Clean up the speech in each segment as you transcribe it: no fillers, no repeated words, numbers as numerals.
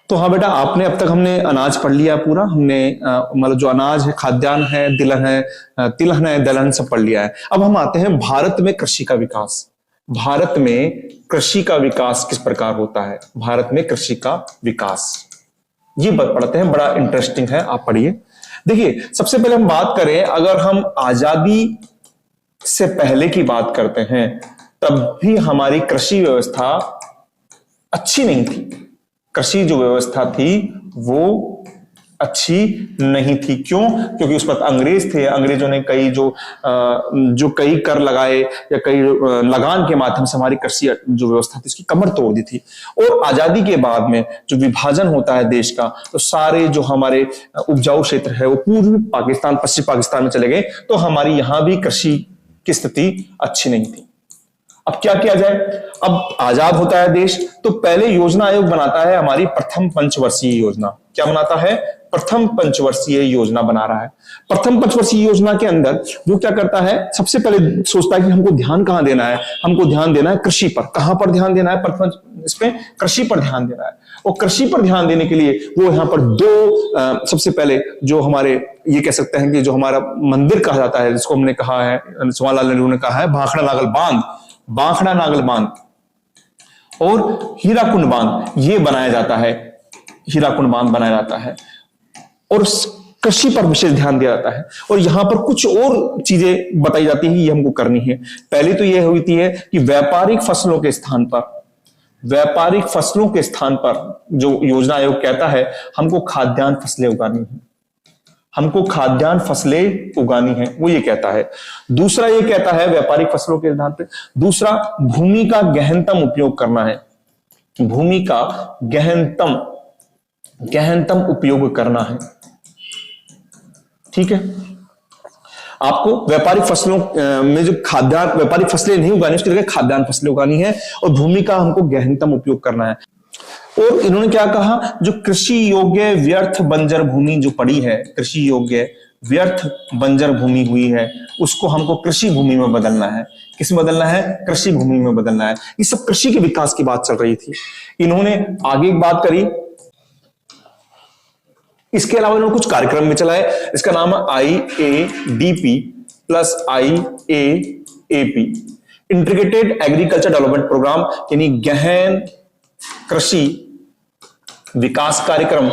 तो हाँ बेटा, आपने अब तक हमने अनाज पढ़ लिया पूरा। हमने मतलब जो अनाज है, खाद्यान्न है, तिलहन है, दलहन सब पढ़ लिया है। अब हम आते हैं भारत में कृषि का विकास। भारत में कृषि का विकास किस प्रकार होता है? भारत में कृषि का विकास ये पढ़ते हैं, बड़ा इंटरेस्टिंग है, आप पढ़िए। देखिए, सबसे पहले हम बात करें, अगर हम आजादी से पहले की बात करते हैं, तब भी हमारी कृषि व्यवस्था अच्छी नहीं थी। कृषि जो व्यवस्था थी वो अच्छी नहीं थी। क्यों? क्योंकि उस पर अंग्रेज थे। अंग्रेजों ने कई कर लगाए या कई लगान के माध्यम से हमारी कृषि जो व्यवस्था थी उसकी कमर तोड़ दी थी। और आजादी के बाद में जो विभाजन होता है देश का, तो सारे जो हमारे उपजाऊ क्षेत्र है वो पूर्वी पाकिस्तान, पश्चिम पाकिस्तान में चले गए। तो हमारी यहां भी कृषि की स्थिति अच्छी नहीं थी। अब क्या किया जाए? अब आजाद होता है देश, तो पहले योजना आयोग बनाता है हमारी प्रथम पंचवर्षीय योजना। क्या बनाता है? प्रथम पंचवर्षीय योजना बना रहा है। प्रथम पंचवर्षीय योजना के अंदर वो क्या करता है? सबसे पहले सोचता है कि हमको ध्यान कहां देना है? हमको ध्यान देना है कृषि पर। कहां पर ध्यान देना है? प्रथम इसमें कृषि पर ध्यान देना है। और कृषि पर ध्यान देने के लिए वो यहां पर दो सबसे पहले जो हमारे ये कह सकते हैं कि जो हमारा मंदिर कहा जाता है, जिसको हमने कहा है, जवाहरलाल नेहरू ने कहा है भाखड़ा नागल बांध, बांखड़ा नागल बांध और हीराकुंड बांध, ये बनाया जाता है। हीराकुंड बांध बनाया जाता है और कृषि पर विशेष ध्यान दिया जाता है। और यहां पर कुछ और चीजें बताई जाती है, ये हमको करनी है। पहले तो यह होती है कि व्यापारिक फसलों के स्थान पर जो योजना आयोग कहता है हमको खाद्यान्न फसलें उगानी है, हमको खाद्यान्न फसलें उगानी है, वो ये कहता है। दूसरा ये कहता है व्यापारिक फसलों के आधार पे, दूसरा भूमि का गहनतम उपयोग करना है। भूमि का गहनतम उपयोग करना है। ठीक है, आपको व्यापारिक फसलों में जो खाद्यान्न, व्यापारिक फसलें नहीं उगानी, उसके लिए खाद्यान्न फसलें उगानी है और भूमि का हमको गहनतम उपयोग करना है। और इन्होंने क्या कहा? जो कृषि योग्य व्यर्थ बंजर भूमि जो पड़ी है, कृषि योग्य व्यर्थ बंजर भूमि हुई है, उसको हमको कृषि भूमि में बदलना है। किस में बदलना है? कृषि भूमि में बदलना है। ये सब कृषि के विकास की बात चल रही थी। इन्होंने आगे एक बात करी, इसके अलावा इन्होंने कुछ कार्यक्रम भी चलाए। इसका नाम है IADP plus IAAP, integrated agriculture development programme, यानी गहन कृषि विकास कार्यक्रम।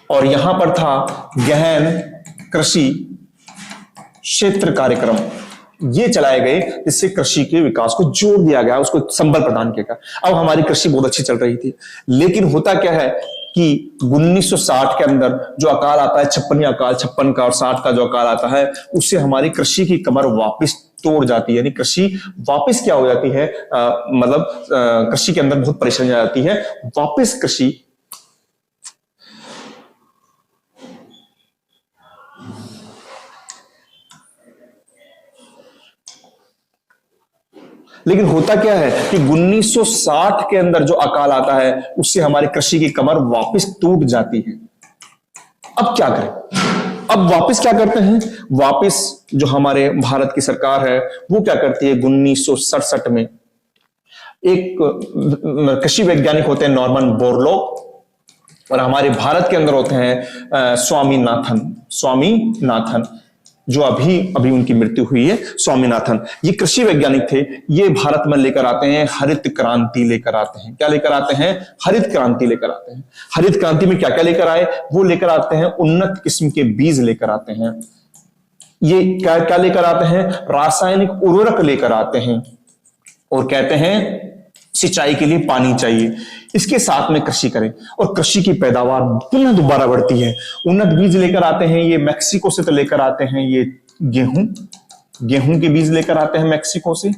और यहां पर था गहन कृषि क्षेत्र कार्यक्रम, ये चलाए गए, जिससे कृषि के विकास को जोड़ दिया गया, उसको संबल प्रदान किया गया। अब हमारी कृषि बहुत अच्छी चल रही थी, लेकिन होता क्या है कि 1960 के अंदर जो अकाल आता है, 56 का और 60 का जो अकाल आता है, उससे हमारी कृषि की कमर वापस तोड़ जाती है। यानी कृषि वापस क्या हो जाती है, कृषि के अंदर बहुत परेशानी आ जाती है। वापस कृषि लेकिन होता क्या है कि 1960 के अंदर जो अकाल आता है, उससे हमारी कृषि की कमर वापस टूट जाती है। अब क्या करें? अब वापस क्या करते हैं? वापस जो हमारे भारत की सरकार है वो क्या करती है, 1967 में एक कृषि वैज्ञानिक होते हैं नॉर्मन बोरलॉग, और हमारे भारत के अंदर होते हैं स्वामीनाथन, जो अभी उनकी मृत्यु हुई है, स्वामीनाथन। ये कृषि वैज्ञानिक थे। ये भारत में लेकर आते हैं हरित क्रांति लेकर आते हैं। क्या लेकर आते हैं? हरित क्रांति लेकर आते हैं। हरित क्रांति में क्या क्या लेकर आए? वो लेकर आते हैं उन्नत किस्म के बीज लेकर आते हैं। ये क्या क्या लेकर आते हैं? रासायनिक उर्वरक लेकर आते हैं और कहते हैं सिंचाई के लिए पानी चाहिए, इसके साथ में कृषि करें और कृषि की पैदावार पुनः दोबारा बढ़ती है। उन्नत बीज लेकर आते हैं, ये मैक्सिको से तो लेकर आते हैं ये गेहूं के बीज लेकर आते हैं मैक्सिको से,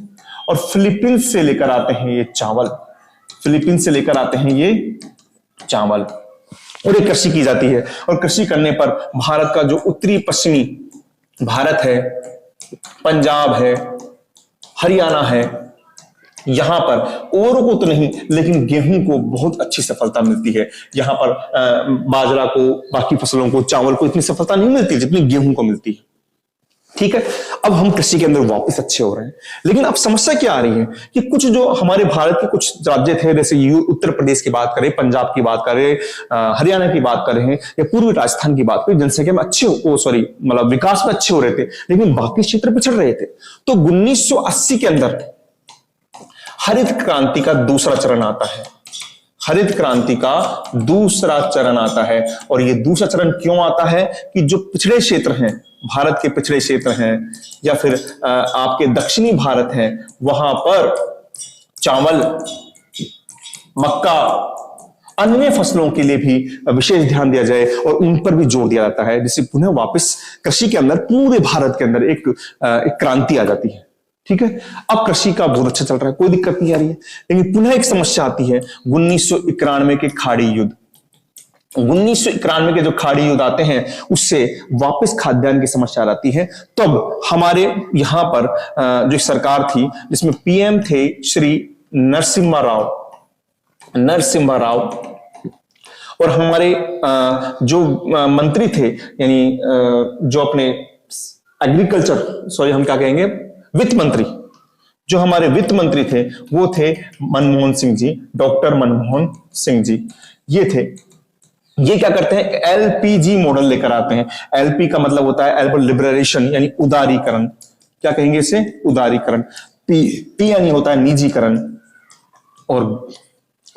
और फिलीपींस से लेकर आते हैं ये चावल, और ये कृषि की जाती है। और कृषि करने पर भारत का जो उत्तरी पश्चिमी भारत है, पंजाब है, हरियाणा है, यहां पर औरों को तो नहीं लेकिन गेहूं को बहुत अच्छी सफलता मिलती है। यहां पर बाजरा को, बाकी फसलों को, चावल को इतनी सफलता नहीं मिलती जितनी गेहूं को मिलती है। ठीक है, अब हम कृषि के अंदर वापस अच्छे हो रहे हैं। लेकिन अब समस्या क्या आ रही है कि कुछ जो हमारे भारत के कुछ राज्य थे, जैसे उत्तर प्रदेश की बात करें, पंजाब की बात करें, हरियाणा की बात करें या पूर्वी राजस्थान की बात करें, जनसंख्या में अच्छे मतलब विकास में अच्छे हो रहे थे, लेकिन बाकी क्षेत्र पिछड़ रहे थे। तो 1980 के अंदर हरित क्रांति का दूसरा चरण आता है। हरित क्रांति का दूसरा चरण आता है, और ये दूसरा चरण क्यों आता है कि जो पिछड़े क्षेत्र हैं, भारत के पिछड़े क्षेत्र हैं या फिर आपके दक्षिणी भारत हैं, वहां पर चावल, मक्का, अन्य फसलों के लिए भी विशेष ध्यान दिया जाए और उन पर भी जोर दिया जाता है, जिससे पुनः वापस कृषि के अंदर पूरे भारत के अंदर एक क्रांति आ जाती है। ठीक है, अब कृषि का बहुत अच्छा चल रहा है, कोई दिक्कत नहीं आ रही है। लेकिन पुनः एक समस्या आती है 1991 के खाड़ी युद्ध। 1991 के जो खाड़ी युद्ध आते हैं, उससे वापस खाद्यान्न की समस्या आती है। तब हमारे यहां पर जो सरकार थी, जिसमें पीएम थे श्री नरसिम्हा राव, और हमारे जो मंत्री थे, यानी जो अपने हम क्या कहेंगे, वित्त मंत्री, जो हमारे वित्त मंत्री थे वो थे मनमोहन सिंह जी, डॉक्टर मनमोहन सिंह जी। ये थे, ये क्या करते हैं, एलपीजी मॉडल लेकर आते हैं। एलपी का मतलब होता है एल्बल लिबरेशन, यानी उदारीकरण। क्या कहेंगे इसे, उदारीकरण। पी यानी होता है निजीकरण, और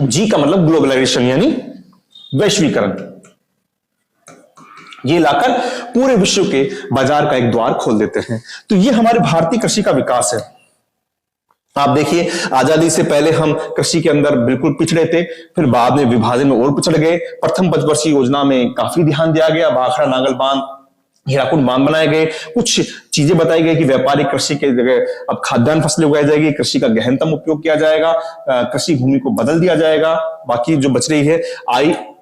जी का मतलब ग्लोबलाइजेशन, यानी वैश्वीकरण। ये लाकर पूरे विश्व के बाजार का एक द्वार खोल देते हैं। तो ये हमारे भारतीय कृषि का विकास है। आप देखिए, आजादी से पहले हम कृषि के अंदर बिल्कुल पिछड़े थे, फिर बाद में विभाजन में और पिछड़ गए। प्रथम पंचवर्षीय योजना में काफी ध्यान दिया गया, भाखड़ा नागल बांध, हीराकुंड बांध बनाए गए, कुछ चीजें बताई गई कि व्यापारिक कृषि के जगह अब खाद्यान्न फसलें उगाई जाएगी, कृषि का गहनतम उपयोग किया जाएगा, कृषि भूमि को बदल दिया जाएगा, बाकी जो बच रही है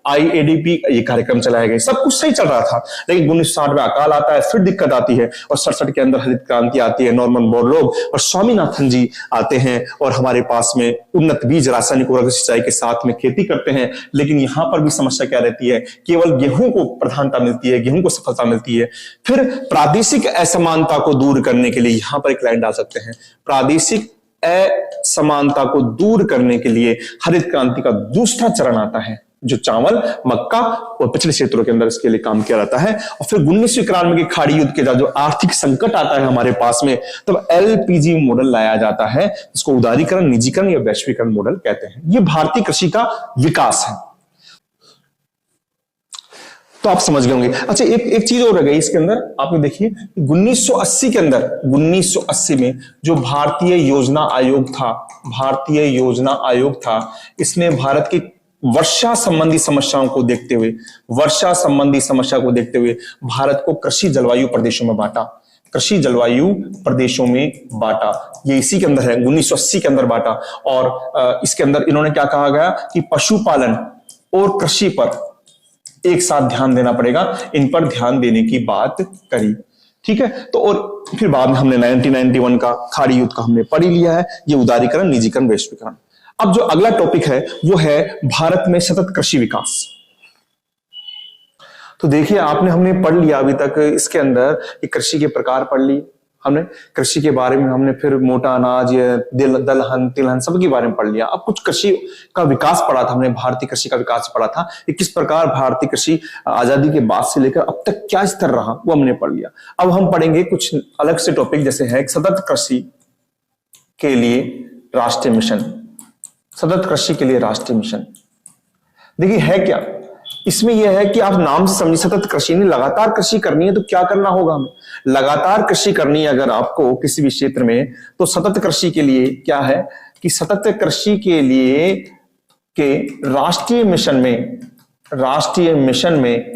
IADP, ये कार्यक्रम चलाए गए, सब कुछ सही चल रहा था। लेकिन 1960 में अकाल आता है, फिर दिक्कत आती है, और 67 के अंदर हरित क्रांति आती है। नॉर्मन बोरलॉग और स्वामीनाथन जी आते हैं और हमारे पास में उन्नत बीज, रासायनिक उर्वरक, सिंचाई के साथ में खेती करते हैं। लेकिन यहां पर भी समस्या क्या रहती है, केवल गेहूं को प्रधानता मिलती है, गेहूं को सफलता मिलती है। फिर प्रादेशिक असमानता को दूर करने के लिए यहां पर एक लाइन डाल सकते हैं, प्रादेशिक असमानता को दूर करने के लिए हरित क्रांति का दूसरा चरण आता है, जो चावल, मक्का और पिछले क्षेत्रों के अंदर इसके लिए काम किया जाता है। और फिर 1991 के खाड़ी युद्ध के बाद जो आर्थिक संकट आता है हमारे पास में, तब एलपीजी मॉडल लाया जाता है, जिसको उदारीकरण, निजीकरण या वैश्वीकरण मॉडल कहते हैं। ये भारतीय कृषि का विकास है। तो आप समझ गए होंगे। अच्छा, एक चीज और रह गई इसके अंदर, आपने देखिए 1980 के अंदर, 1980 में जो भारतीय योजना आयोग था, इसने भारत की वर्षा संबंधी समस्या को देखते हुए भारत को कृषि जलवायु प्रदेशों में बांटा। ये इसी के अंदर है, 1980 के अंदर बांटा। और इसके अंदर इन्होंने क्या कहा गया कि पशुपालन और कृषि पर एक साथ ध्यान देना पड़ेगा, इन पर ध्यान देने की बात करी। ठीक है, तो और फिर बाद में हमने 1991 का खाड़ी युद्ध का हमने पढ़ लिया है, ये उदारीकरण, निजीकरण, वैश्वीकरण। अब जो अगला टॉपिक है वो है भारत में सतत कृषि विकास। तो देखिए, हमने पढ़ लिया अभी तक इसके अंदर कृषि के प्रकार पढ़ लिए हमने, कृषि के बारे में हमने, फिर मोटा अनाज, दलहन, तिलहन, सब के बारे में पढ़ लिया। अब कुछ कृषि का विकास पढ़ा था हमने, भारतीय कृषि का विकास पढ़ा था कि किस प्रकार भारतीय कृषि आजादी के बाद से लेकर अब तक क्या स्तर रहा, वो हमने पढ़ लिया। अब हम पढ़ेंगे कुछ अलग से टॉपिक, जैसे है सतत कृषि के लिए राष्ट्रीय मिशन। सतत कृषि के लिए राष्ट्रीय मिशन, देखिए है क्या, इसमें यह है कि आप नाम से समझिए, सतत कृषि नहीं, लगातार कृषि करनी है तो क्या करना होगा हमें, लगातार कृषि करनी है अगर आपको किसी भी क्षेत्र में, तो सतत कृषि के लिए क्या है कि सतत कृषि के लिए के राष्ट्रीय मिशन में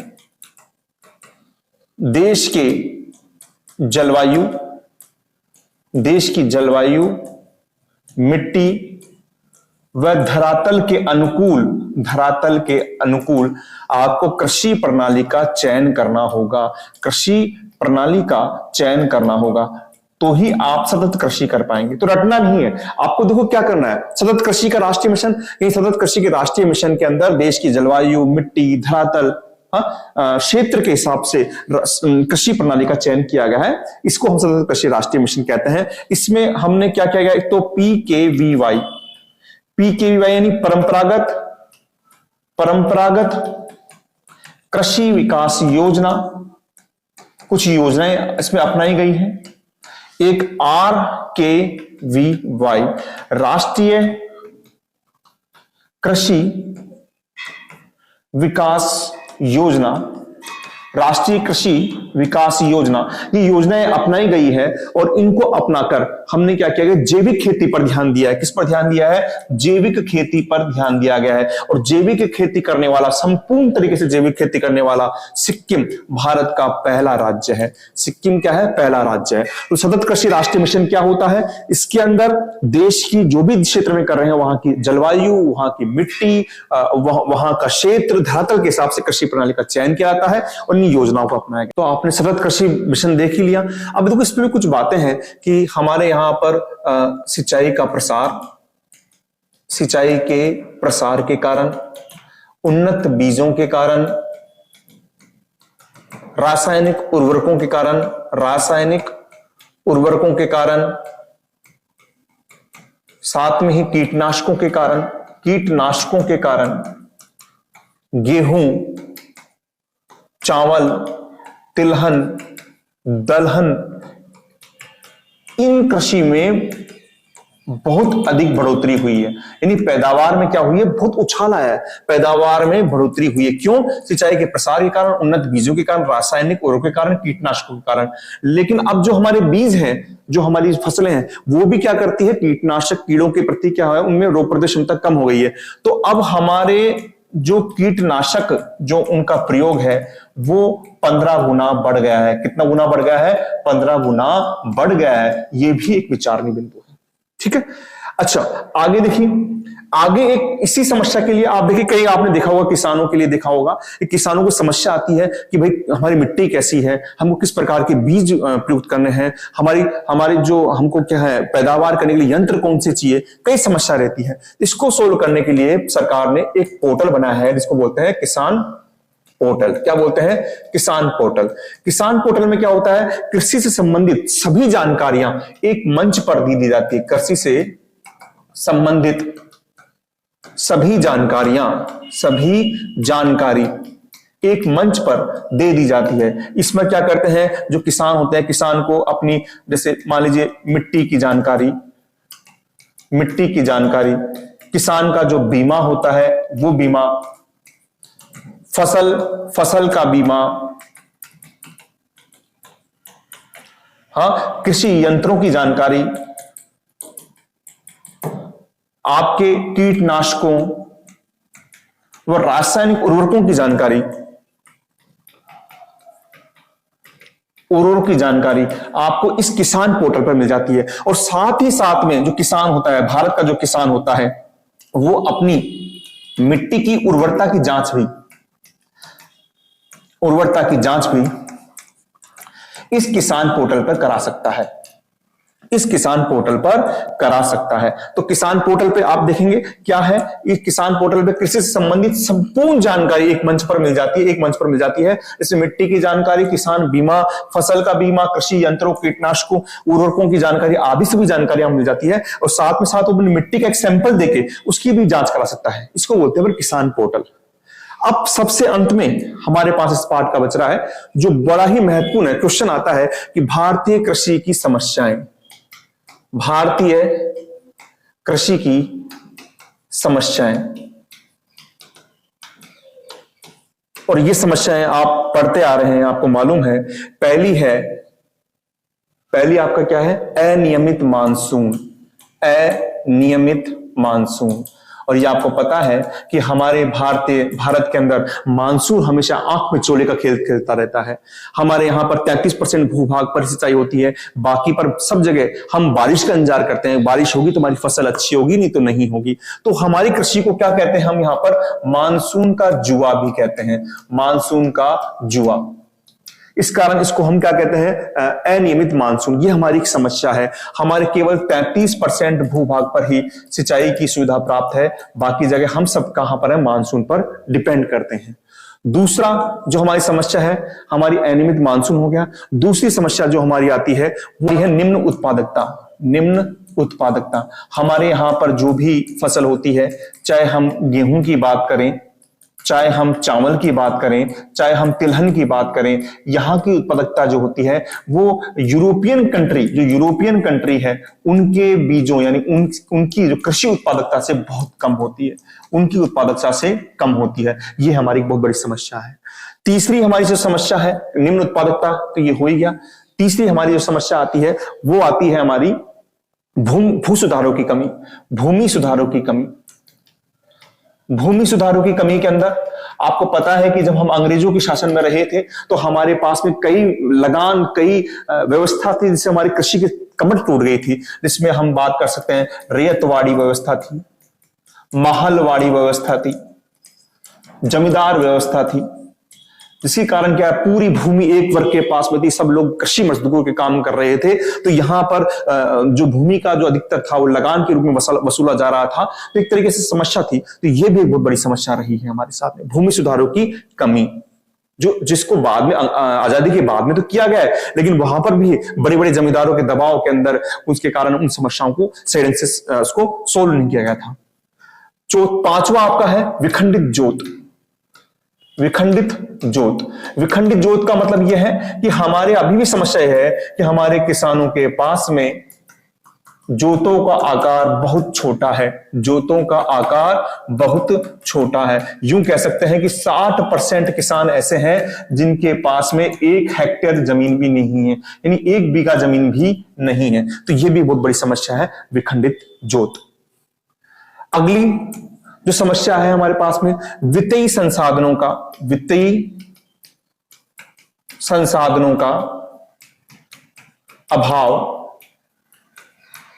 देश की जलवायु, मिट्टी व धरातल के अनुकूल आपको कृषि प्रणाली का चयन करना होगा, तो ही आप सतत कृषि कर पाएंगे। तो रटना नहीं है आपको, देखो क्या करना है, सतत कृषि का राष्ट्रीय मिशन, सतत कृषि के राष्ट्रीय मिशन के अंदर देश की जलवायु, मिट्टी, धरातल, क्षेत्र के हिसाब से कृषि प्रणाली का चयन किया गया है। इसको हम सतत कृषि राष्ट्रीय मिशन कहते हैं। इसमें हमने क्या किया गया, एक तो PKVY यानी परंपरागत कृषि विकास योजना, कुछ योजनाएं इसमें अपनाई गई हैं। एक RKVY राष्ट्रीय कृषि विकास योजना, राष्ट्रीय कृषि विकास योजना, ये योजनाएं अपनाई गई है और इनको अपनाकर हमने क्या किया गया, जैविक खेती पर ध्यान दिया है। किस पर ध्यान दिया है, जैविक खेती पर ध्यान दिया गया है। और जैविक खेती करने वाला, संपूर्ण तरीके से जैविक खेती करने वाला सिक्किम भारत का पहला राज्य है। सिक्किम क्या है, पहला राज्य है। तो सतत कृषि राष्ट्रीय मिशन क्या होता है, इसके अंदर देश की जो भी क्षेत्र में कर रहे हैं, वहां की जलवायु, वहां की मिट्टी, वहां का क्षेत्र, धरातल के हिसाब से कृषि प्रणाली का चयन किया जाता है और इन योजनाओं को अपनाया गया। तो आपने सतत कृषि मिशन देख ही लिया। अब देखो इसमें भी कुछ बातें हैं कि हमारे यहां पर सिंचाई का प्रसार, सिंचाई के प्रसार के कारण, उन्नत बीजों के कारण, रासायनिक उर्वरकों के कारण, साथ में ही कीटनाशकों के कारण गेहूं, चावल, तिलहन, दलहन, इन कृषि में बहुत अधिक बढ़ोतरी हुई है। यानी पैदावार में क्या हुई है, बहुत उछाल आया है, पैदावार में बढ़ोतरी हुई है। क्यों, सिंचाई के प्रसार के कारण, उन्नत बीजों के कारण, रासायनिक उर्वरकों के कारण, कीटनाशकों के कारण। लेकिन अब जो हमारे बीज हैं, जो हमारी फसलें हैं, वो भी क्या करती है, कीटनाशक कीड़ों के प्रति क्या है, उनमें रोग प्रतिरोधक क्षमता कम हो गई है। तो अब हमारे जो कीटनाशक, जो उनका प्रयोग है, वो 15 गुना बढ़ गया है। कितना गुना बढ़ गया है, 15 गुना बढ़ गया है। ये भी एक विचारणीय बिंदु है। ठीक है। अच्छा, आगे देखिए, आगे एक इसी समस्या के लिए आप देखिए, कई आपने देखा होगा, किसानों के लिए देखा होगा कि किसानों को समस्या आती है कि भाई हमारी मिट्टी कैसी है, हमको किस प्रकार के बीज प्रयुक्त करने हैं, हमारी जो हमको क्या है, पैदावार करने के लिए यंत्र कौन से चाहिए, कई समस्या रहती है। इसको सोल्व करने के लिए सरकार ने एक पोर्टल बनाया है जिसको बोलते हैं किसान पोर्टल। क्या बोलते हैं, किसान पोर्टल। किसान पोर्टल में क्या होता है, कृषि से संबंधित सभी जानकारियां एक मंच पर दी जाती है। कृषि से संबंधित सभी जानकारी एक मंच पर दे दी जाती है। इसमें क्या करते हैं, जो किसान होते हैं, किसान को अपनी, जैसे मान लीजिए मिट्टी की जानकारी, किसान का जो बीमा होता है वो बीमा, फसल का बीमा, कृषि यंत्रों की जानकारी, आपके कीटनाशकों व रासायनिक उर्वरकों की जानकारी, आपको इस किसान पोर्टल पर मिल जाती है। और साथ ही साथ में जो किसान होता है, भारत का जो किसान होता है, वो अपनी मिट्टी की उर्वरता की जांच भी इस किसान पोर्टल पर करा सकता है। तो किसान पोर्टल पे आप देखेंगे क्या है, इस किसान पोर्टल पे कृषि से संबंधित संपूर्ण जानकारी एक मंच पर मिल जाती है। इसमें मिट्टी की जानकारी, किसान बीमा, फसल का बीमा, कृषि यंत्रों, कीटनाशकों, उर्वरकों की जानकारी, आदि सभी जानकारियां मिल जाती है। और साथ में साथ वो अपनी मिट्टी का एक सैंपल देके उसकी भी जांच करा सकता है। इसको बोलते हैं किसान पोर्टल। अब सबसे अंत में हमारे पास इस पाठ का बच रहा है, जो बड़ा ही महत्वपूर्ण है। क्वेश्चन आता है कि भारतीय कृषि की समस्याएं, और ये समस्याएं आप पढ़ते आ रहे हैं, आपको मालूम है। पहली आपका क्या है, अनियमित मानसून। और ये आपको पता है कि हमारे भारत के अंदर मानसून हमेशा आंख में चोले का खेल खेलता रहता है। हमारे यहाँ पर 33% भूभाग पर सिंचाई होती है, बाकी पर सब जगह हम बारिश का इंतजार करते हैं। बारिश होगी तो हमारी फसल अच्छी होगी, नहीं तो नहीं होगी। तो हमारी कृषि को क्या कहते हैं, हम यहाँ पर मानसून का जुआ भी कहते हैं, मानसून का जुआ। इस कारण इसको हम क्या कहते हैं, अनियमित मानसून। ये हमारी एक समस्या है। हमारे केवल 33% भूभाग पर ही सिंचाई की सुविधा प्राप्त है, बाकी जगह हम सब कहां पर है, मानसून पर डिपेंड करते हैं। दूसरा जो हमारी समस्या है, हमारी अनियमित मानसून हो गया। दूसरी समस्या जो हमारी आती है वो है निम्न उत्पादकता। निम्न उत्पादकता, हमारे यहां पर जो भी फसल होती है, चाहे हम गेहूं की बात करें, चाहे हम चावल की बात करें, चाहे हम तिलहन की बात करें, यहाँ की उत्पादकता जो होती है वो यूरोपियन कंट्री है उनके बीजों यानी उनकी जो कृषि उत्पादकता से बहुत कम होती है, उनकी उत्पादकता से कम होती है। ये हमारी बहुत बड़ी समस्या है। तीसरी हमारी जो समस्या है निम्न उत्पादकता, तो ये हो ही गया। तीसरी हमारी जो समस्या आती है वो आती है हमारी भू सुधारों की कमी, भूमि सुधारों की कमी। भूमि सुधारों की कमी के अंदर आपको पता है कि जब हम अंग्रेजों के शासन में रहे थे तो हमारे पास में कई व्यवस्था थी जिससे हमारी कृषि की कमर टूट गई थी, जिसमें हम बात कर सकते हैं रैयतवाड़ी व्यवस्था थी, महलवाड़ी व्यवस्था थी, जमींदार व्यवस्था थी, जिसके कारण क्या पूरी भूमि एक वर्ग के पास में थी, सब लोग कृषि मजदूरों के काम कर रहे थे। तो यहां पर जो भूमि का जो अधिकतर था वो लगान के रूप में वसूला जा रहा था, तो एक तरीके से समस्या थी। तो ये भी एक बहुत बड़ी समस्या रही है हमारे साथ में, भूमि सुधारों की कमी, जिसको बाद में आजादी के बाद में तो किया गया है, लेकिन वहां पर भी बड़े बड़े जमींदारों के दबाव के अंदर उसके कारण उन समस्याओं को सही ढंग से उसको सोल्व नहीं किया गया था। पांचवा आपका है विखंडित जोत। विखंडित जोत का मतलब यह है कि हमारे अभी भी समस्या है कि हमारे किसानों के पास में जोतों का आकार बहुत छोटा है, जोतों का आकार बहुत छोटा है। यूं कह सकते हैं कि 60% किसान ऐसे हैं जिनके पास में 1 हेक्टेयर जमीन भी नहीं है, यानी 1 बीघा जमीन भी नहीं है। तो यह भी बहुत बड़ी समस्या है, विखंडित जोत। अगली जो समस्या है हमारे पास में वित्तीय संसाधनों का अभाव,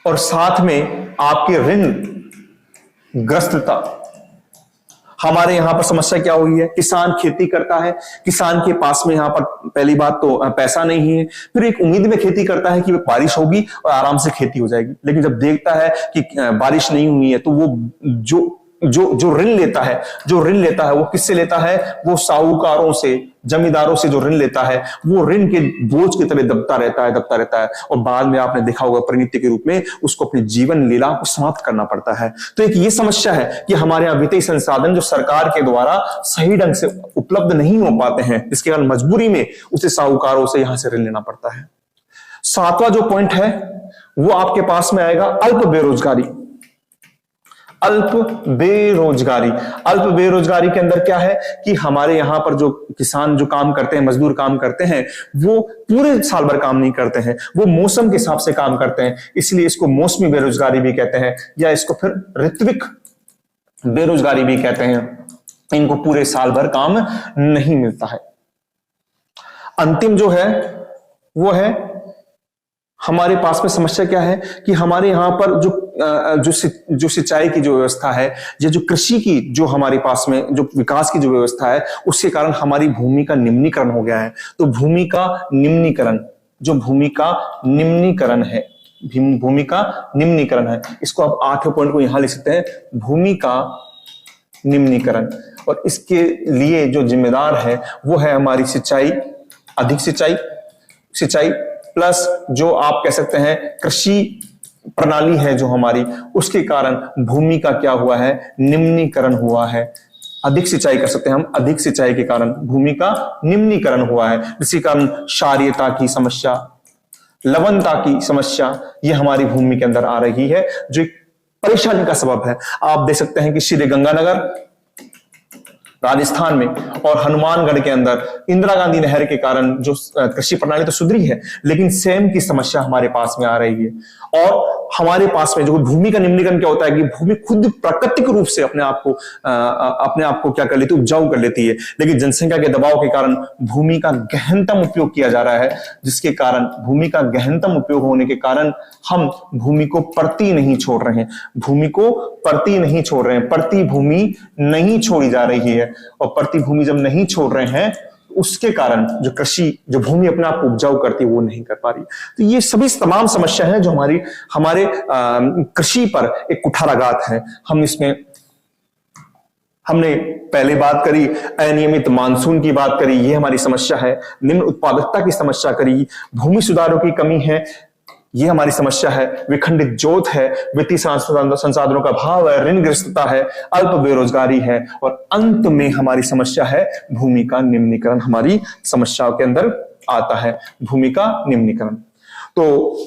और साथ में आपकी ऋण ग्रस्तता। हमारे यहां पर समस्या क्या हुई है, किसान खेती करता है, किसान के पास में यहां पर पहली बात तो पैसा नहीं है, फिर एक उम्मीद में खेती करता है कि बारिश होगी और आराम से खेती हो जाएगी, लेकिन जब देखता है कि बारिश नहीं हुई है तो वो जो ऋण लेता है वो किससे लेता है, वो साहूकारों से, जमींदारों से जो ऋण लेता है वो ऋण के बोझ की तरह दबता रहता है और बाद में आपने देखा होगा परिणति के रूप में उसको अपनी जीवन लीला को समाप्त करना पड़ता है। तो एक ये समस्या है कि हमारे यहाँ वित्तीय संसाधन जो सरकार के द्वारा सही ढंग से उपलब्ध नहीं हो पाते हैं, जिसके कारण मजबूरी में उसे साहूकारों से यहां से ऋण लेना पड़ता है। 7वां जो पॉइंट है वो आपके पास में आएगा अल्प बेरोजगारी। अल्प बेरोजगारी के अंदर क्या है कि हमारे यहां पर जो किसान जो काम करते हैं, मजदूर काम करते हैं, वो पूरे साल भर काम नहीं करते हैं, वो मौसम के हिसाब से काम करते हैं, इसलिए इसको मौसमी बेरोजगारी भी कहते हैं, या इसको फिर ऋत्विक बेरोजगारी भी कहते हैं। इनको पूरे साल भर काम नहीं मिलता है। अंतिम जो है वो है हमारे पास में समस्या क्या है कि हमारे यहां पर जो सिंचाई की जो व्यवस्था है, या जो कृषि की जो हमारे पास में जो विकास की जो व्यवस्था है, उसके कारण हमारी भूमि का निम्नीकरण हो गया है। तो भूमि का निम्नीकरण है, इसको आप 8वें पॉइंट को यहां लिख सकते हैं, भूमि का निम्नीकरण। और इसके लिए जो जिम्मेदार है वो है हमारी सिंचाई, अधिक सिंचाई प्लस जो आप कह सकते हैं कृषि प्रणाली है जो हमारी, उसके कारण भूमि का क्या हुआ है, निम्नीकरण हुआ है। अधिक सिंचाई कर सकते हैं हम, अधिक सिंचाई के कारण भूमि का निम्नीकरण हुआ है, जिसके कारण क्षारीयता की समस्या, लवणता की समस्या ये हमारी भूमि के अंदर आ रही है, जो एक परेशानी का सबब है। आप देख सकते हैं कि श्री गंगानगर राजस्थान में और हनुमानगढ़ के अंदर इंदिरा गांधी नहर के कारण जो कृषि प्रणाली तो सुधरी है, लेकिन सेम की समस्या हमारे पास में आ रही है। और हमारे पास में जो भूमि का निम्नीकरण क्या होता है कि भूमि खुद प्राकृतिक रूप से अपने आप को क्या कर लेती है, उपजाऊ कर लेती है, लेकिन जनसंख्या के दबाव के कारण भूमि का गहनतम उपयोग किया जा रहा है, जिसके कारण भूमि का गहनतम उपयोग होने के कारण हम भूमि को परती नहीं छोड़ रहे हैं, परती भूमि नहीं छोड़ी जा रही है। और परती भूमि जब नहीं छोड़ रहे हैं, उसके कारण जो भूमि अपने आप को उपजाऊ करती है वो नहीं कर पा रही। तो ये सभी तमाम समस्या है जो हमारे कृषि पर एक कुठाराघात है। हम इसमें हमने पहले बात करी अनियमित मानसून की बात करी, ये हमारी समस्या है। निम्न उत्पादकता की समस्या करी, भूमि सुधारों की कमी है, ये हमारी समस्या है। विखंडित जोत है, वित्तीय संसाधनों का अभाव है, ऋणग्रस्तता है, अल्प बेरोजगारी है, और अंत में हमारी समस्या है भूमि का निम्नीकरण। हमारी समस्याओं के अंदर आता है भूमि का निम्नीकरण। तो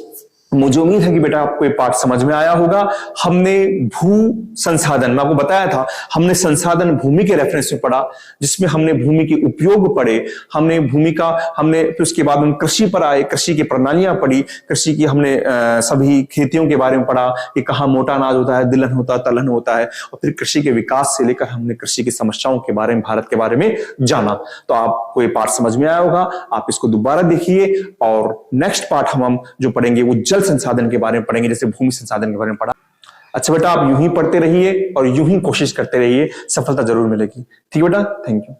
मुझे उम्मीद है कि बेटा आपको ये पाठ समझ में आया होगा। हमने भू संसाधन, मैं आपको बताया था, हमने संसाधन भूमि के रेफरेंस में पढ़ा, जिसमें हमने भूमि के उपयोग पढ़े, हमने भूमि का, हमने फिर उसके बाद हम कृषि पर आए, कृषि की प्रणालियां पढ़ी, कृषि की हमने सभी खेतियों के बारे में पढ़ा कि कहाँ मोटा अनाज होता है, दलहन होता है, तलहन होता है, और फिर कृषि के विकास से लेकर हमने कृषि की समस्याओं के बारे में, भारत के बारे में जाना। तो आपको ये पाठ समझ में आया होगा, आप इसको दोबारा देखिए, और नेक्स्ट पाठ हम जो पढ़ेंगे वो जल संसाधन के बारे में पढ़ेंगे, जैसे भूमि संसाधन के बारे में पढ़ा। अच्छा बेटा, आप यूं ही पढ़ते रहिए और यूं ही कोशिश करते रहिए, सफलता जरूर मिलेगी। ठीक है बेटा, थैंक यू।